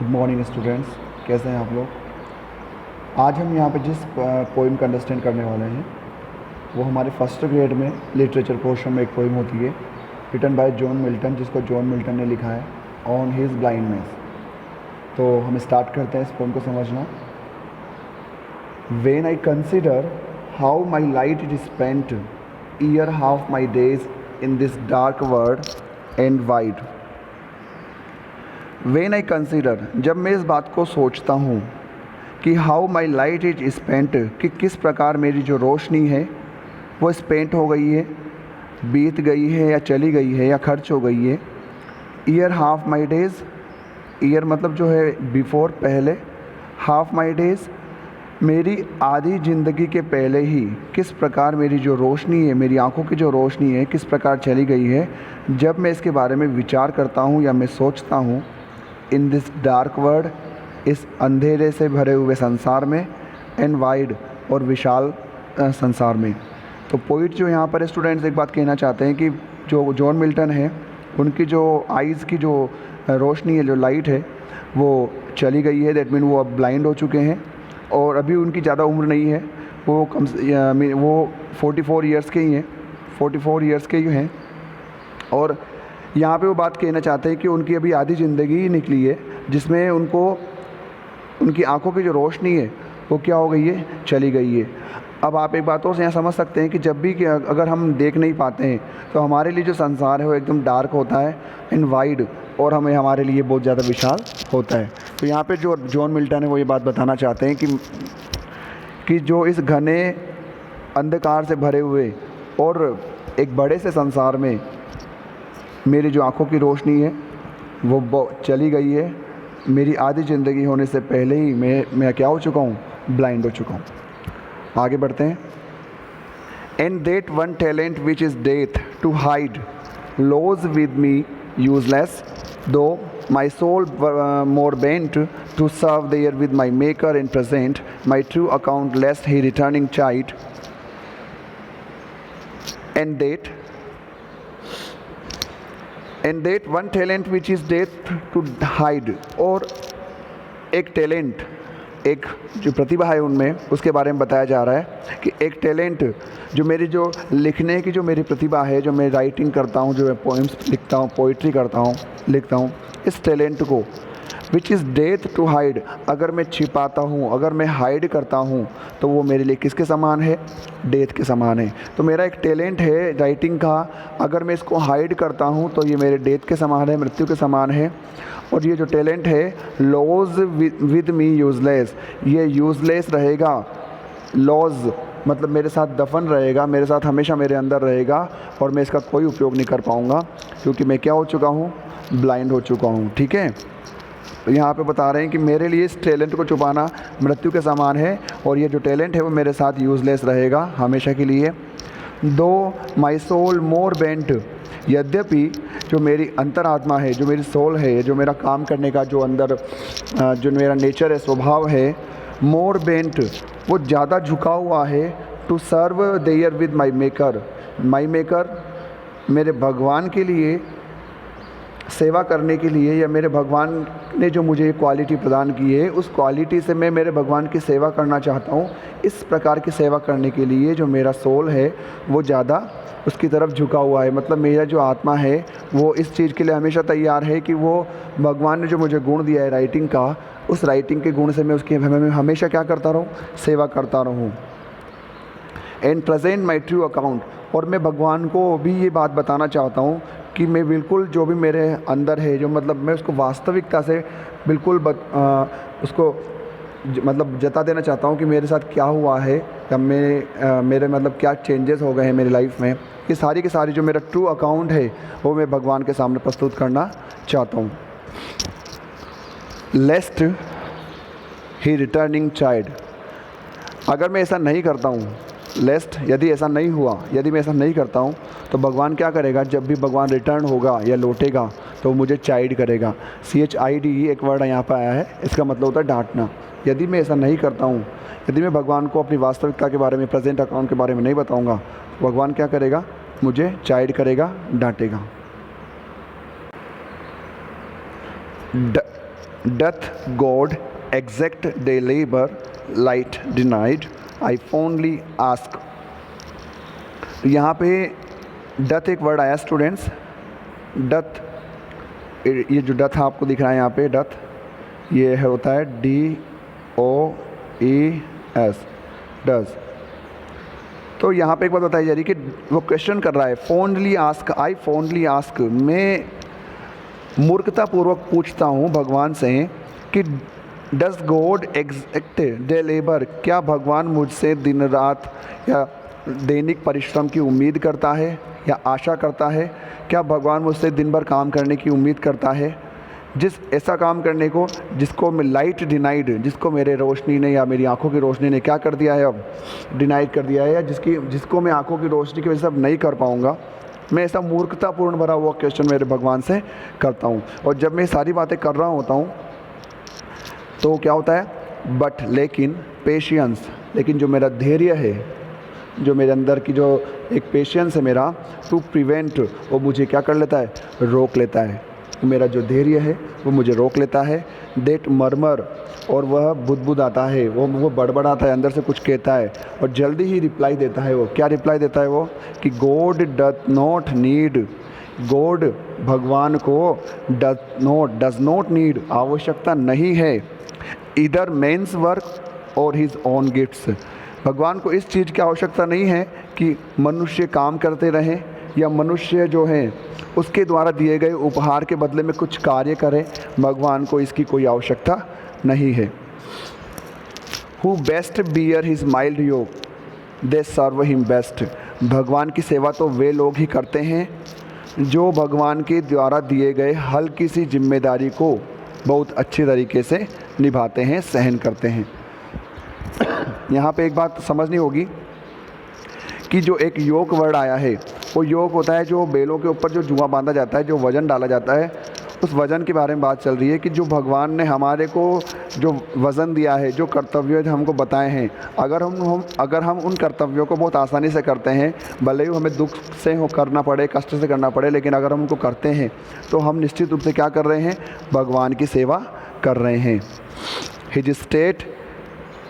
Good morning students, कैसे हैं आप लोग। आज हम यहाँ पे जिस पोइम का अंडरस्टैंड करने वाले हैं वो हमारे फर्स्ट ग्रेड में लिटरेचर पोर्शन में एक पोइम होती है रिटन बाय जॉन मिल्टन, जिसको जॉन मिल्टन ने लिखा है ऑन हिज ब्लाइंडनेस। तो हम स्टार्ट करते हैं इस पोइम को समझना। When I consider how my light is spent year half my days in this dark world and wide. When I consider, जब मैं इस बात को सोचता हूँ कि how my light is spent, कि किस प्रकार मेरी जो रोशनी है वो स्पेंट हो गई है, बीत गई है या चली गई है या खर्च हो गई है। ईयर हाफ माई डेज़, ईयर मतलब जो है बिफोर, पहले, हाफ माई डेज़ मेरी आधी ज़िंदगी के पहले ही किस प्रकार मेरी जो रोशनी है, मेरी आंखों की जो रोशनी है किस प्रकार चली गई है। जब मैं इसके बारे में विचार करता हूँ या मैं सोचता हूँ इन दिस डार्क वर्ल्ड, इस अंधेरे से भरे हुए संसार में, एंड वाइड और विशाल संसार में। तो पोइट जो यहाँ पर स्टूडेंट्स एक बात कहना चाहते हैं कि जो जॉन मिल्टन है उनकी जो आइज़ की जो रोशनी है, जो लाइट है वो चली गई है। दैट मीन वो अब ब्लाइंड हो चुके हैं और अभी उनकी ज़्यादा उम्र नहीं है। वो 44 ईयर्स के ही हैं, 44 ईयर्स के ही हैं। और यहाँ पे वो बात कहना चाहते हैं कि उनकी अभी आधी ज़िंदगी ही निकली है जिसमें उनको उनकी आंखों की जो रोशनी है वो क्या हो गई है, चली गई है। अब आप एक बात और से यहाँ समझ सकते हैं कि जब भी अगर हम देख नहीं पाते हैं तो हमारे लिए जो संसार है वो एकदम डार्क होता है एंड वाइड, और हमारे लिए बहुत ज़्यादा विशाल होता है। तो यहाँ पे जो जॉन मिल्टन है वो ये बात बताना चाहते हैं कि जो इस घने अंधकार से भरे हुए और एक बड़े से संसार में मेरी जो आंखों की रोशनी है वो चली गई है। मेरी आधी ज़िंदगी होने से पहले ही मैं क्या हो चुका हूँ, ब्लाइंड हो चुका हूँ। आगे बढ़ते हैं। And that one talent which is death to hide lodged with me useless, though my soul more bent to serve there with my maker and present my true account lest he returning chide. And that one talent which is death to hide, और एक talent, एक जो प्रतिभा है उनमें, उसके बारे में बताया जा रहा है कि एक टैलेंट जो मेरी जो लिखने की जो मेरी प्रतिभा है, जो मैं राइटिंग करता हूँ, जो मैं पोइम्स लिखता हूँ, पोइट्री करता हूँ, लिखता हूँ, इस टैलेंट को which is death to hide, अगर मैं छिपाता हूँ, अगर मैं हाइड करता हूँ तो वो मेरे लिए किसके समान है, डेथ के समान है। तो मेरा एक टैलेंट है राइटिंग का, अगर मैं इसको हाइड करता हूँ तो ये मेरे डेथ के समान है, मृत्यु के समान है। और ये जो टैलेंट है लॉज विद मी यूजलेस, ये यूजलेस रहेगा। लॉज मतलब मेरे साथ दफन रहेगा, मेरे साथ हमेशा मेरे अंदर रहेगा और मैं इसका कोई उपयोग नहीं कर पाऊँगा क्योंकि मैं क्या हो चुका हूँ, ब्लाइंड हो चुका हूँ। ठीक है, तो यहाँ पे बता रहे हैं कि मेरे लिए इस टैलेंट को छुपाना मृत्यु के समान है और ये जो टैलेंट है वो मेरे साथ यूजलेस रहेगा हमेशा के लिए। दो माई सोल मोर बेंट, यद्यपि जो मेरी अंतरात्मा है, जो मेरी सोल है, जो मेरा काम करने का जो अंदर जो मेरा नेचर है, स्वभाव है, मोर बेंट वो ज़्यादा झुका हुआ है to serve there with my maker, my maker मेरे भगवान के लिए सेवा करने के लिए, या मेरे भगवान ने जो मुझे क्वालिटी प्रदान की है उस क्वालिटी से मैं मेरे भगवान की सेवा करना चाहता हूँ। इस प्रकार की सेवा करने के लिए जो मेरा सोल है वो ज़्यादा उसकी तरफ झुका हुआ है। मतलब मेरा जो आत्मा है वो इस चीज़ के लिए हमेशा तैयार है कि वो भगवान ने जो मुझे गुण दिया है राइटिंग का, उस राइटिंग के गुण से मैं उसकी हमेशा क्या करता रहूँ, सेवा करता रहूँ। And present my true account, और मैं भगवान को भी ये बात बताना चाहता हूँ कि मैं बिल्कुल जो भी मेरे अंदर है, जो मतलब मैं उसको वास्तविकता से बिल्कुल उसको मतलब जता देना चाहता हूँ कि मेरे साथ क्या हुआ है, या मेरे मतलब क्या चेंजेस हो गए हैं मेरी लाइफ में। ये सारी की सारी जो मेरा ट्रू अकाउंट है वो मैं भगवान के सामने प्रस्तुत करना चाहता हूँ। लेस्ट ही रिटर्निंग चाइल्ड, अगर मैं ऐसा नहीं करता हूँ, लेस्ट यदि ऐसा नहीं हुआ, यदि मैं ऐसा नहीं करता हूँ तो भगवान क्या करेगा, जब भी भगवान रिटर्न होगा या लौटेगा तो मुझे चाइड करेगा। CHID एक वर्ड यहाँ पर आया है, इसका मतलब होता है डांटना। यदि मैं ऐसा नहीं करता हूँ, यदि मैं भगवान को अपनी वास्तविकता के बारे में, प्रेजेंट अकाउंट के बारे में नहीं बताऊँगा, भगवान क्या करेगा, मुझे चाइड करेगा, डांटेगा। डथ गॉड एग्जैक्ट दे लेबर लाइट डिनाइड आई फॉन्डली आस्क। यहाँ पे डथ एक वर्ड आया स्टूडेंट्स। डथ, ये जो डथ आपको दिख रहा है यहाँ पे डथ, ये है होता है DOES, डज। तो यहाँ पे एक बात बताई जा रही है कि वो क्वेश्चन कर रहा है, फॉन्डली आस्क, आई फॉन्डली आस्क, मैं मूर्खतापूर्वक पूछता हूँ भगवान से कि does God exact day labour, क्या भगवान मुझसे दिन रात या दैनिक परिश्रम की उम्मीद करता है या आशा करता है? क्या भगवान मुझसे दिन भर काम करने की उम्मीद करता है? जिस ऐसा काम करने को जिसको मैं लाइट डिनाइड, जिसको मेरे रोशनी ने या मेरी आंखों की रोशनी ने क्या कर दिया है, अब डिनाइड कर दिया है, या जिसको मैं आंखों की रोशनी की वजह से अब नहीं कर पाऊँगा, मैं ऐसा मूर्खतापूर्ण भरा हुआ क्वेश्चन मेरे भगवान से करता हूँ। और जब मैं सारी बातें कर रहा होता हूँ तो क्या होता है, बट लेकिन पेशेंस, लेकिन जो मेरा धैर्य है, जो मेरे अंदर की जो एक पेशेंस है मेरा, टू प्रिवेंट, वो मुझे क्या कर लेता है, रोक लेता है। मेरा जो धैर्य है वो मुझे रोक लेता है। देट मरमर, और वह बुदबुदाता है, वो बड़बड़ाता है, अंदर से कुछ कहता है और जल्दी ही रिप्लाई देता है। वो क्या रिप्लाई देता है वो, कि God doth not need, God भगवान को डज नॉट नीड, आवश्यकता नहीं है, इधर मेंस वर्क और हिज ओन गिफ्ट्स, भगवान को इस चीज़ की आवश्यकता नहीं है कि मनुष्य काम करते रहें या मनुष्य जो है उसके द्वारा दिए गए उपहार के बदले में कुछ कार्य करें। भगवान को इसकी कोई आवश्यकता नहीं है। Who best bear his mild yoke, they serve him best, भगवान की सेवा तो वे लोग ही करते हैं जो भगवान के द्वारा दिए गए हल्की सी जिम्मेदारी को बहुत अच्छी तरीके से निभाते हैं, सहन करते हैं। यहाँ पे एक बात समझनी होगी कि जो एक योग वर्ड आया है, वो योग होता है जो बैलों के ऊपर जो जुआ बांधा जाता है, जो वज़न डाला जाता है, उस वज़न के बारे में बात चल रही है कि जो भगवान ने हमारे को जो वज़न दिया है, जो कर्तव्य हमको बताए हैं, अगर हम उन कर्तव्यों को बहुत आसानी से करते हैं, भले ही हमें दुख से हो करना पड़े, कष्ट से करना पड़े, लेकिन अगर हम उनको करते हैं तो हम निश्चित रूप से क्या कर रहे हैं, भगवान की सेवा कर रहे हैं। हिज स्टेट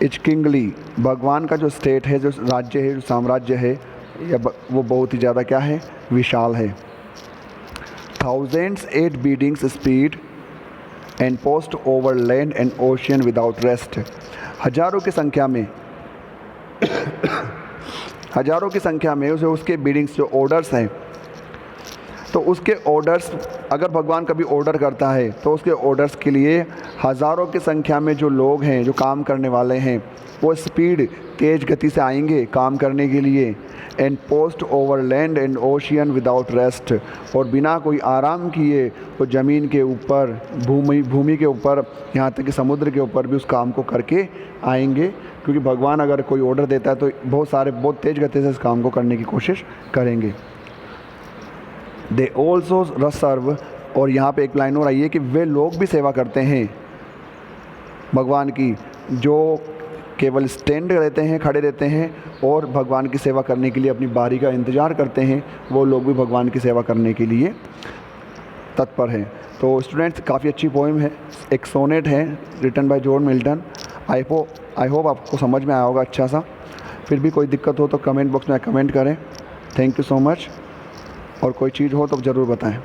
इज किंगली, भगवान का जो स्टेट है, जो राज्य है, जो साम्राज्य है, वो बहुत ही ज़्यादा क्या है, विशाल है। Thousands at biddings speed and post over land and ocean without rest, हजारों की संख्या में हजारों की संख्या में उसके बीडिंग्स, जो ऑर्डर्स हैं, तो उसके ऑर्डर्स, अगर भगवान कभी ऑर्डर करता है तो उसके ऑर्डर्स के लिए हज़ारों की संख्या में जो लोग हैं, जो काम करने वाले हैं, वो स्पीड, तेज़ गति से आएंगे काम करने के लिए। And post over land and ocean without rest, और बिना कोई आराम किए वो ज़मीन के ऊपर, भूमि के ऊपर, यहाँ तक कि समुद्र के ऊपर भी उस काम को करके आएंगे, क्योंकि भगवान अगर कोई ऑर्डर देता है तो बहुत तेज़ गति से इस काम को करने की कोशिश करेंगे। दे ऑल्सो सर्व, और यहाँ पे एक लाइन और आई है कि वे लोग भी सेवा करते हैं भगवान की, जो केवल स्टैंड रहते हैं, खड़े रहते हैं और भगवान की सेवा करने के लिए अपनी बारी का इंतज़ार करते हैं, वो लोग भी भगवान की सेवा करने के लिए तत्पर हैं। तो स्टूडेंट्स, काफ़ी अच्छी पोइम है, एक सोनेट है written by John Milton. I hope आपको समझ में आया होगा अच्छा सा। फिर भी कोई दिक्कत हो तो कमेंट बॉक्स में कमेंट करें। थैंक यू सो मच, और कोई चीज़ हो तो ज़रूर बताएं।